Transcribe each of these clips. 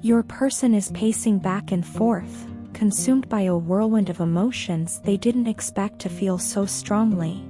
Your person is pacing back and forth, consumed by a whirlwind of emotions they didn't expect to feel so strongly.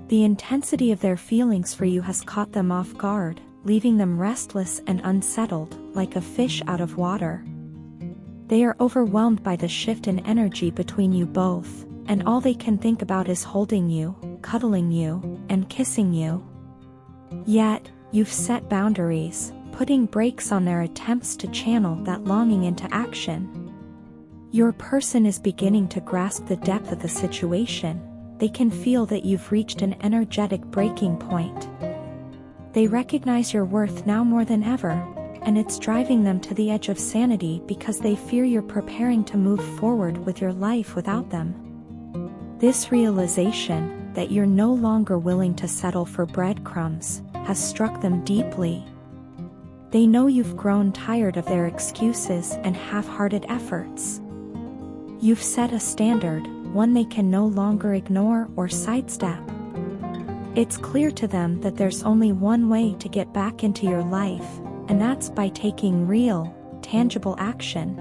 The intensity of their feelings for you has caught them off guard, leaving them restless and unsettled, like a fish out of water. They are overwhelmed by the shift in energy between you both, and all they can think about is holding you, cuddling you, and kissing you. Yet, you've set boundaries, putting brakes on their attempts to channel that longing into action. Your person is beginning to grasp the depth of the situation. They can feel that you've reached an energetic breaking point. They recognize your worth now more than ever, and it's driving them to the edge of sanity because they fear you're preparing to move forward with your life without them. This realization, that you're no longer willing to settle for breadcrumbs, has struck them deeply. They know you've grown tired of their excuses and half-hearted efforts. You've set a standard, one they can no longer ignore or sidestep. It's clear to them that there's only one way to get back into your life, and that's by taking real, tangible action.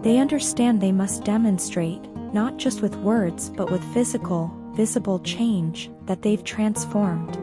They understand they must demonstrate, not just with words but with physical, visible change, that they've transformed.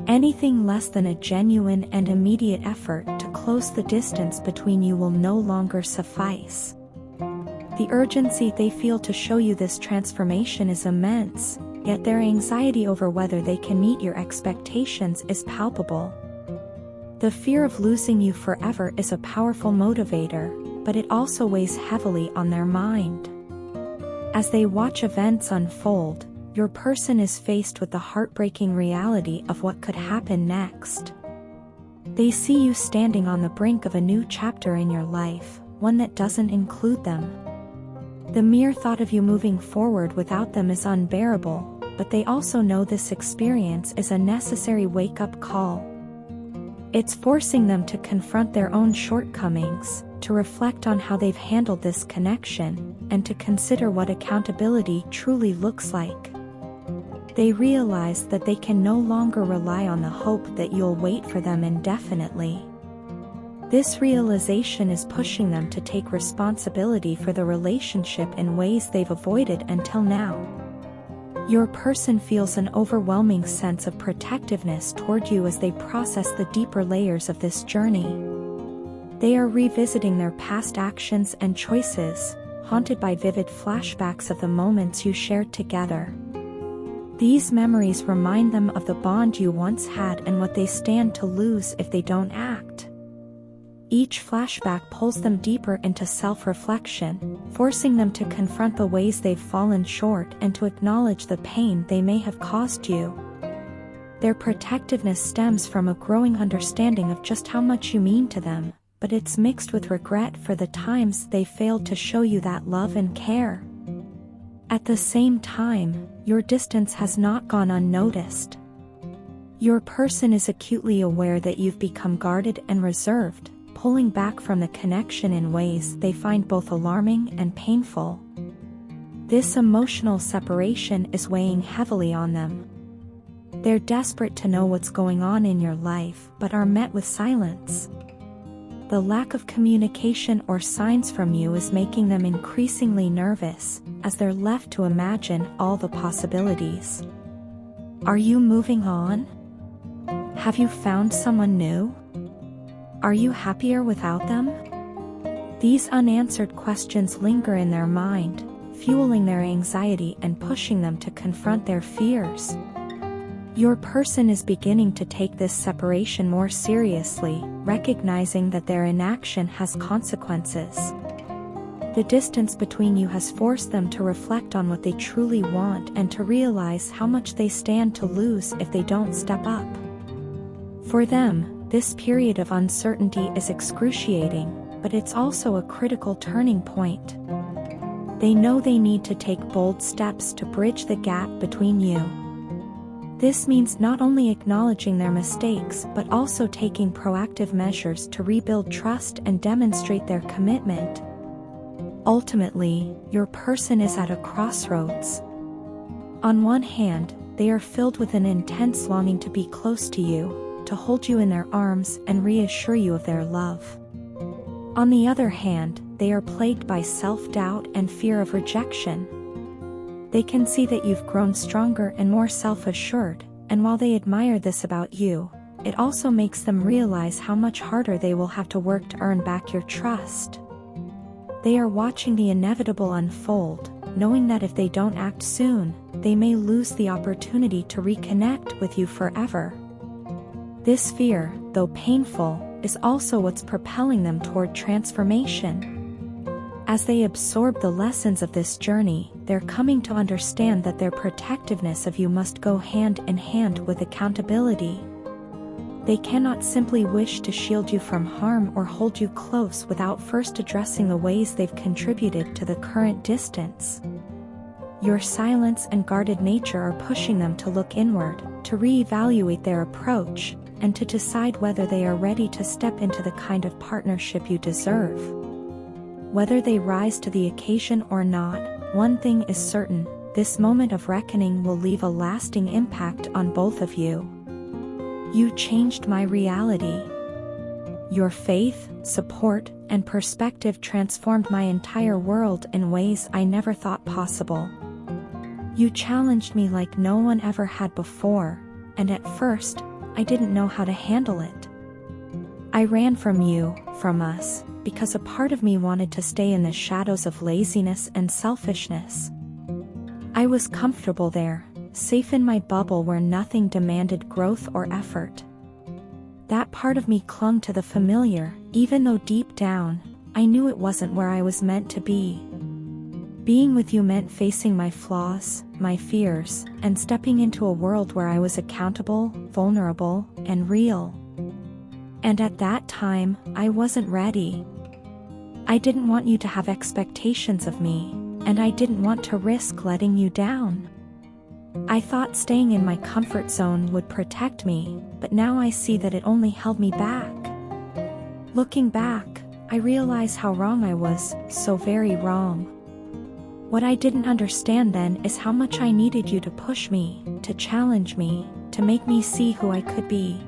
Anything less than a genuine and immediate effort to close the distance between you will no longer suffice. The urgency they feel to show you this transformation is immense, yet their anxiety over whether they can meet your expectations is palpable. The fear of losing you forever is a powerful motivator, but it also weighs heavily on their mind. As they watch events unfold, your person is faced with the heartbreaking reality of what could happen next. They see you standing on the brink of a new chapter in your life, one that doesn't include them. The mere thought of you moving forward without them is unbearable, but they also know this experience is a necessary wake-up call. It's forcing them to confront their own shortcomings, to reflect on how they've handled this connection, and to consider what accountability truly looks like. They realize that they can no longer rely on the hope that you'll wait for them indefinitely. This realization is pushing them to take responsibility for the relationship in ways they've avoided until now. Your person feels an overwhelming sense of protectiveness toward you as they process the deeper layers of this journey. They are revisiting their past actions and choices, haunted by vivid flashbacks of the moments you shared together. These memories remind them of the bond you once had and what they stand to lose if they don't act. Each flashback pulls them deeper into self-reflection, forcing them to confront the ways they've fallen short and to acknowledge the pain they may have caused you. Their protectiveness stems from a growing understanding of just how much you mean to them, but it's mixed with regret for the times they failed to show you that love and care. At the same time, your distance has not gone unnoticed. Your person is acutely aware that you've become guarded and reserved, pulling back from the connection in ways they find both alarming and painful. This emotional separation is weighing heavily on them. They're desperate to know what's going on in your life but are met with silence. The lack of communication or signs from you is making them increasingly nervous, as they're left to imagine all the possibilities. Are you moving on? Have you found someone new? Are you happier without them? These unanswered questions linger in their mind, fueling their anxiety and pushing them to confront their fears. Your person is beginning to take this separation more seriously, recognizing that their inaction has consequences. The distance between you has forced them to reflect on what they truly want and to realize how much they stand to lose if they don't step up. For them, this period of uncertainty is excruciating, but it's also a critical turning point. They know they need to take bold steps to bridge the gap between you. This means not only acknowledging their mistakes but also taking proactive measures to rebuild trust and demonstrate their commitment. Ultimately, your person is at a crossroads. On one hand, they are filled with an intense longing to be close to you, to hold you in their arms and reassure you of their love. On the other hand, they are plagued by self-doubt and fear of rejection. They can see that you've grown stronger and more self-assured, and while they admire this about you, it also makes them realize how much harder they will have to work to earn back your trust. They are watching the inevitable unfold, knowing that if they don't act soon, they may lose the opportunity to reconnect with you forever. This fear, though painful, is also what's propelling them toward transformation. As they absorb the lessons of this journey, they're coming to understand that their protectiveness of you must go hand in hand with accountability. They cannot simply wish to shield you from harm or hold you close without first addressing the ways they've contributed to the current distance. Your silence and guarded nature are pushing them to look inward, to reevaluate their approach, and to decide whether they are ready to step into the kind of partnership you deserve. Whether they rise to the occasion or not, one thing is certain: this moment of reckoning will leave a lasting impact on both of you. You changed my reality. Your faith, support, and perspective transformed my entire world in ways I never thought possible. You challenged me like no one ever had before, and at first, I didn't know how to handle it. I ran from you, from us, because a part of me wanted to stay in the shadows of laziness and selfishness. I was comfortable there, safe in my bubble where nothing demanded growth or effort. That part of me clung to the familiar, even though deep down, I knew it wasn't where I was meant to be. Being with you meant facing my flaws, my fears, and stepping into a world where I was accountable, vulnerable, and real. And at that time, I wasn't ready. I didn't want you to have expectations of me, and I didn't want to risk letting you down. I thought staying in my comfort zone would protect me, but now I see that it only held me back. Looking back, I realize how wrong I was, so very wrong. What I didn't understand then is how much I needed you to push me, to challenge me, to make me see who I could be.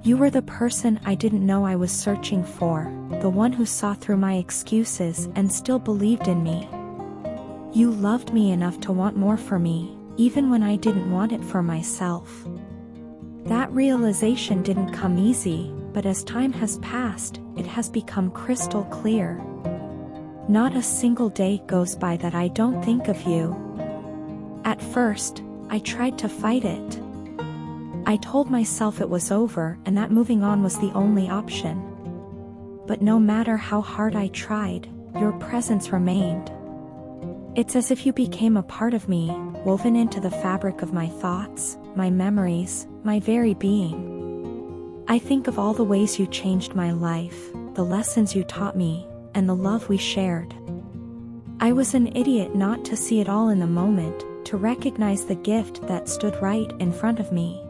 You were the person I didn't know I was searching for, the one who saw through my excuses and still believed in me. You loved me enough to want more for me, even when I didn't want it for myself. That realization didn't come easy, but as time has passed, it has become crystal clear. Not a single day goes by that I don't think of you. At first, I tried to fight it. I told myself it was over and that moving on was the only option. But no matter how hard I tried, your presence remained. It's as if you became a part of me, woven into the fabric of my thoughts, my memories, my very being. I think of all the ways you changed my life, the lessons you taught me, and the love we shared. I was an idiot not to see it all in the moment, to recognize the gift that stood right in front of me.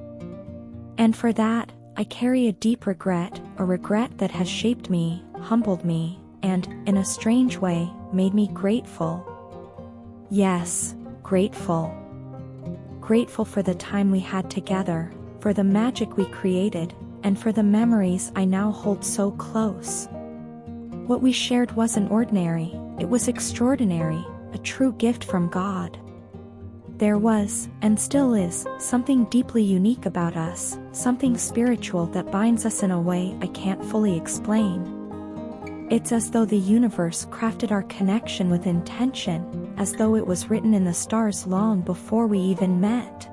And for that, I carry a deep regret, a regret that has shaped me, humbled me, and, in a strange way, made me grateful. Yes, grateful. Grateful for the time we had together, for the magic we created, and for the memories I now hold so close. What we shared wasn't ordinary, it was extraordinary, a true gift from God. There was, and still is, something deeply unique about us, something spiritual that binds us in a way I can't fully explain. It's as though the universe crafted our connection with intention, as though it was written in the stars long before we even met.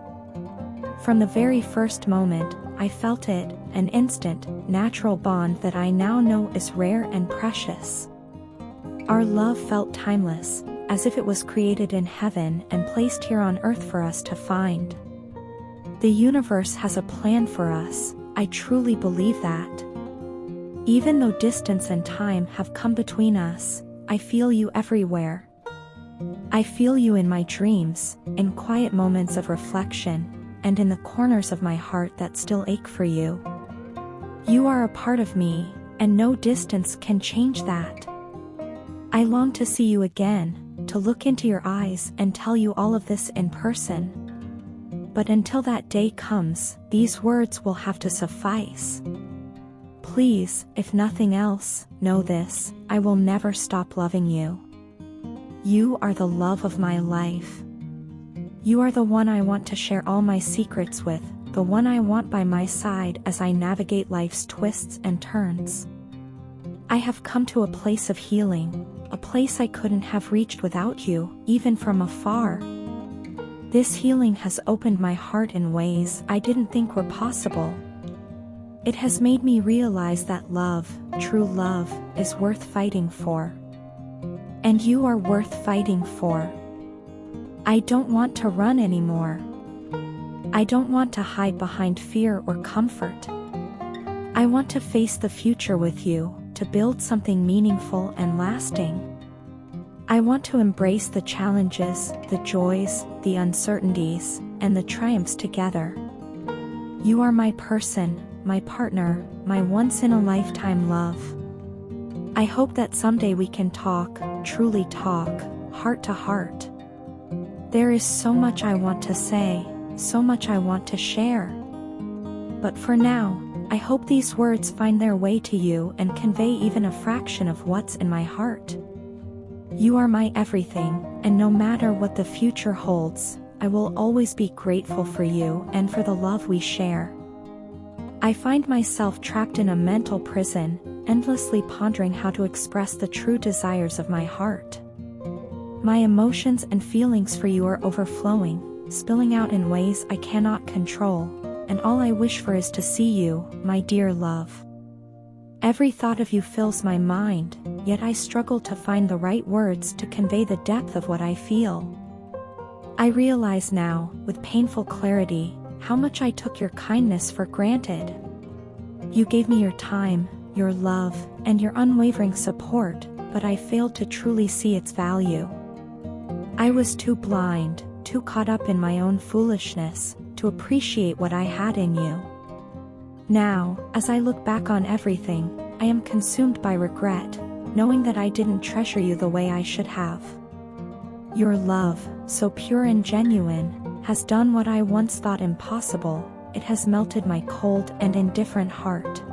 From the very first moment, I felt it, an instant, natural bond that I now know is rare and precious. Our love felt timeless, as if it was created in heaven and placed here on earth for us to find. The universe has a plan for us, I truly believe that. Even though distance and time have come between us, I feel you everywhere. I feel you in my dreams, in quiet moments of reflection, and in the corners of my heart that still ache for you. You are a part of me, and no distance can change that. I long to see you again, to look into your eyes and tell you all of this in person. But until that day comes, these words will have to suffice. Please, if nothing else, know this: I will never stop loving you. You are the love of my life. You are the one I want to share all my secrets with, the one I want by my side as I navigate life's twists and turns. I have come to a place of healing, a place I couldn't have reached without you, even from afar. This healing has opened my heart in ways I didn't think were possible. It has made me realize that love, true love, is worth fighting for. And you are worth fighting for. I don't want to run anymore. I don't want to hide behind fear or comfort. I want to face the future with you, to build something meaningful and lasting. I want to embrace the challenges, the joys, the uncertainties, and the triumphs together. You are my person, my partner, my once-in-a-lifetime love. I hope that someday we can talk, truly talk, heart to heart. There is so much I want to say, so much I want to share. But for now, I hope these words find their way to you and convey even a fraction of what's in my heart. You are my everything, and no matter what the future holds, I will always be grateful for you and for the love we share. I find myself trapped in a mental prison, endlessly pondering how to express the true desires of my heart. My emotions and feelings for you are overflowing, spilling out in ways I cannot control, and all I wish for is to see you, my dear love. Every thought of you fills my mind, yet I struggle to find the right words to convey the depth of what I feel. I realize now, with painful clarity, how much I took your kindness for granted. You gave me your time, your love, and your unwavering support, but I failed to truly see its value. I was too blind, too caught up in my own foolishness, to appreciate what I had in you. Now, as I look back on everything, I am consumed by regret, knowing that I didn't treasure you the way I should have. Your love, so pure and genuine, has done what I once thought impossible. It has melted my cold and indifferent heart.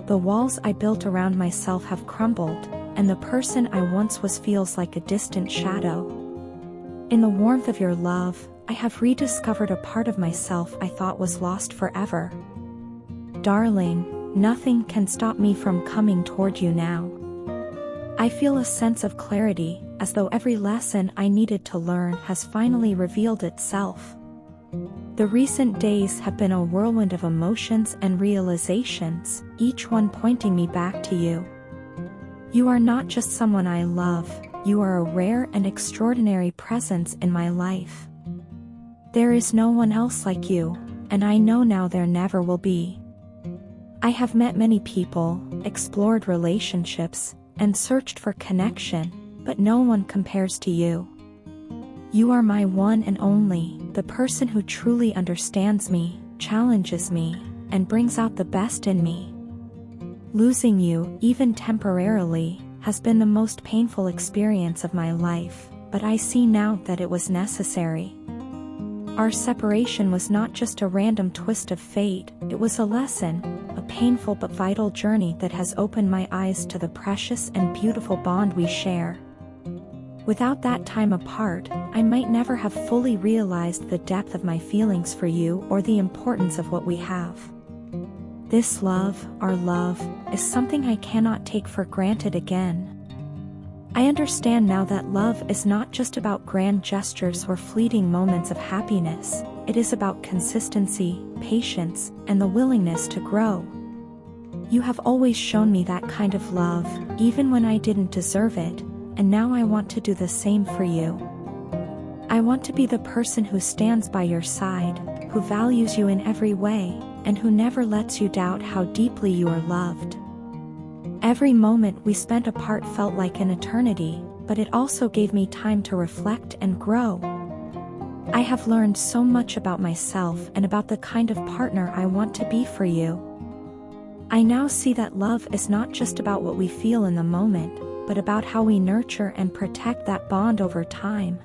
The walls I built around myself have crumbled, and the person I once was feels like a distant shadow. In the warmth of your love, I have rediscovered a part of myself I thought was lost forever. Darling, nothing can stop me from coming toward you now. I feel a sense of clarity, as though every lesson I needed to learn has finally revealed itself. The recent days have been a whirlwind of emotions and realizations, each one pointing me back to you. You are not just someone I love, you are a rare and extraordinary presence in my life. There is no one else like you, and I know now there never will be. I have met many people, explored relationships, and searched for connection, but no one compares to you. You are my one and only, the person who truly understands me, challenges me, and brings out the best in me. Losing you, even temporarily, has been the most painful experience of my life, but I see now that it was necessary. Our separation was not just a random twist of fate, it was a lesson, a painful but vital journey that has opened my eyes to the precious and beautiful bond we share. Without that time apart, I might never have fully realized the depth of my feelings for you or the importance of what we have. This love, our love, is something I cannot take for granted again. I understand now that love is not just about grand gestures or fleeting moments of happiness, it is about consistency, patience, and the willingness to grow. You have always shown me that kind of love, even when I didn't deserve it, and now I want to do the same for you. I want to be the person who stands by your side, who values you in every way, and who never lets you doubt how deeply you are loved. Every moment we spent apart felt like an eternity, but it also gave me time to reflect and grow. I have learned so much about myself and about the kind of partner I want to be for you. I now see that love is not just about what we feel in the moment, but about how we nurture and protect that bond over time.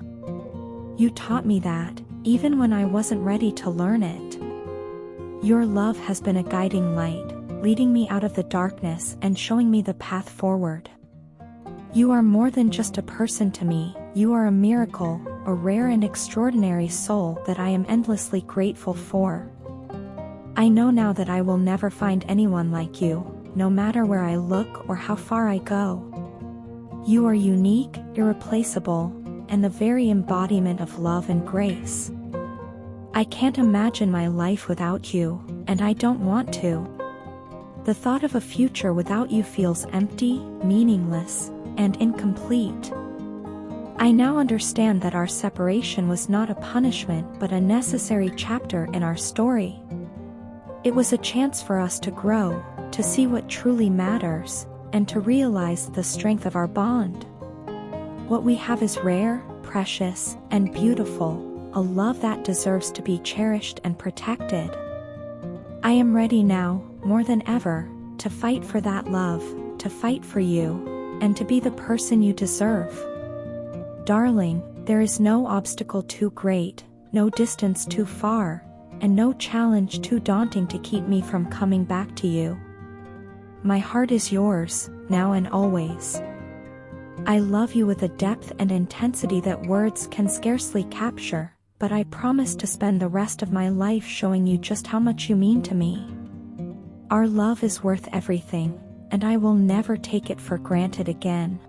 You taught me that, even when I wasn't ready to learn it. Your love has been a guiding light, leading me out of the darkness and showing me the path forward. You are more than just a person to me, you are a miracle, a rare and extraordinary soul that I am endlessly grateful for. I know now that I will never find anyone like you, no matter where I look or how far I go. You are unique, irreplaceable, and the very embodiment of love and grace. I can't imagine my life without you, and I don't want to. The thought of a future without you feels empty, meaningless, and incomplete. I now understand that our separation was not a punishment but a necessary chapter in our story. It was a chance for us to grow, to see what truly matters, and to realize the strength of our bond. What we have is rare, precious, and beautiful, a love that deserves to be cherished and protected. I am ready now, more than ever, to fight for that love, to fight for you, and to be the person you deserve. Darling, there is no obstacle too great, no distance too far, and no challenge too daunting to keep me from coming back to you. My heart is yours, now and always. I love you with a depth and intensity that words can scarcely capture, but I promise to spend the rest of my life showing you just how much you mean to me. Our love is worth everything, and I will never take it for granted again.